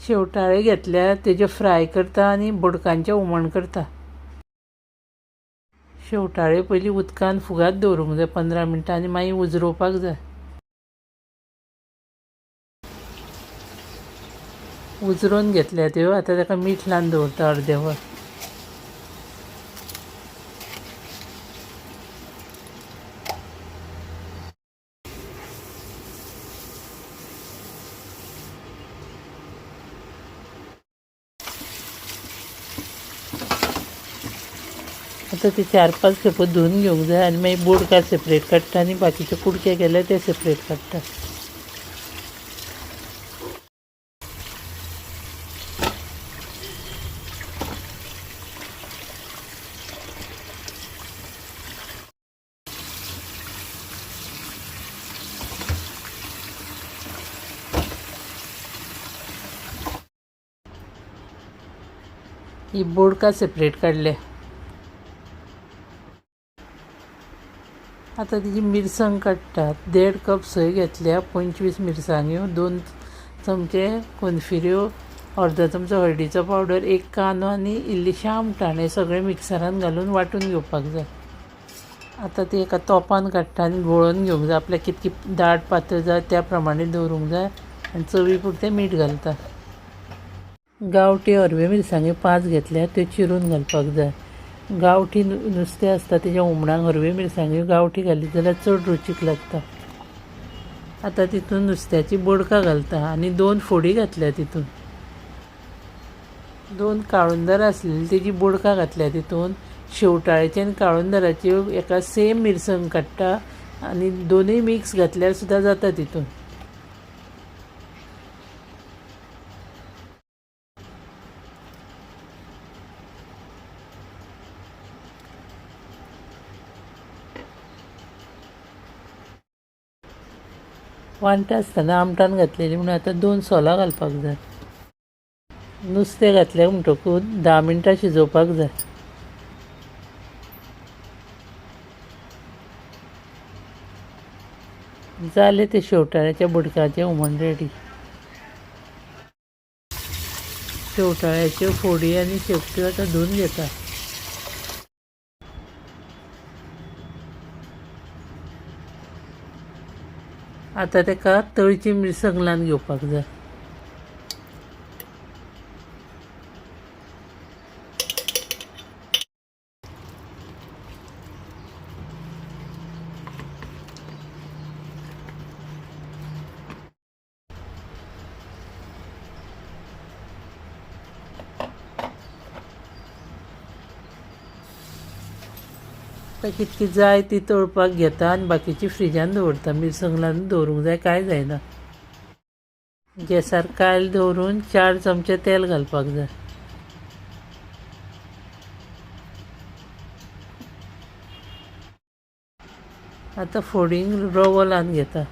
शेवटाळे घेतल्यार तेजे फ्राय करता आनी बोडकांचें हुमण करता। शेवटाळे पयलीं उदकान फुगात दवरूंक जाय 15 मिनटां आनी मागीर उजरोवपाक जाय। उजरोवन घेतल्या त्यो आतां ताका मीठ लावन दवरता अर्दे वर। आतां ते 4-5 खेपो धुवन घेवंक जाय आनी मागीर बोडका सेपरेट काडटा आनी बाकीचे कुडके केल्यार ते सेपरेट काडटा। ही बोडका सेपरेट काडले। आतां तेजी मिरसांग काडटात। 1.5 कप सोय घेतल्या, 25 मिरसांग्यो, 2 चमचे कोनफिऱ्यो, अर्दो चमचो हळदीचो पावडर, 1 कांदो आनी इल्लीशें आमटाण हें सगळें मिक्सरान घालून वांटून घेवपाक जाय। आतां ती एका तोपान काडटा आनी घोळोवन घेवंक जाय। आपल्याक कितकी दाट पातळ जाय त्या प्रमाणे दवरूंक जाय आनी चवी पुरतें मीठ घालता। गांवठी हरव्यो मिरसांग्यो 5 घेतल्या, त्यो चिरून घालपाक जाय। गांवठी नुस्तें आसता तेज्या हुमणाक हरव्यो मिरसांग्यो गांवठी घालीत जाल्यार चड रुचीक लागता। आतां तितून नुस्त्याची बोडका घालता आनी 2 फोडी घातल्या तितून। 2 काळुंदर आसलेली तेजी बोडका घातल्या तितून। शेवटाळ्याची आनी काळुंदराची एका सेम मिरसांग काडटा आनी दोनूय मिक्स घातल्यार सुद्दां जाता तितून। वांटा आसतना आमटाण घातलेली म्हणून आतां 2 सोलां घालपाक जाय। नुस्तें घातलें म्हणटकूच 10 मिनटां शिजोवपाक जाय। जालें तें शेवटाळ्याच्या बोडकाचें हुमण रेडी। शेवटाळ्याच्यो फोडी आनी शेपट्यो आतां धुवन घेता। आतां ताका तळची मिरसांग लावन घेवपाक जाय। कितकी जाय ती तळपाक घेता आनी बाकीची फ्रिजान दवरता। मिरसांग लावन दवरूंक जाय, कांय जायना। गॅसार कायल दवरून 4 चमचे तेल घालपाक जाय। आतां फोडींक रवो लावन घेता।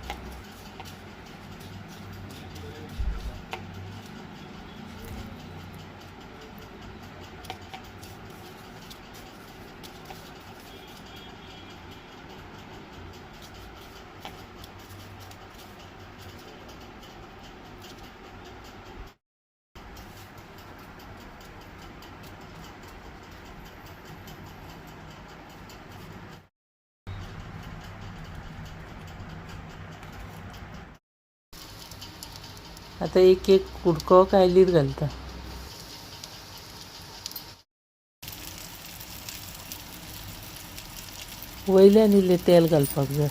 आतां एक कुडको कायलीर घालता। वयल्यान इल्लें तेल घालपाक जाय।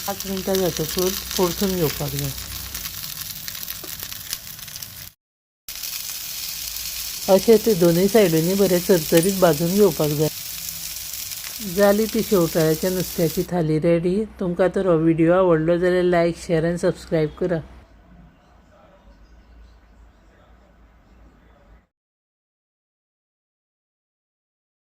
पांच मिनटां जातकूच परतून घेवपाक जाय। अशें ते दोनूय सायडींनी बरें चरचरीत भाजून घेवपाक जाय। जाली ती शेवटाळ्याच्या नुस्त्याची थाली रेडी। तुमकां तर हो व्हिडिओ आवडलो जाल्यार लायक, शेअर आनी सबस्क्रायब करा।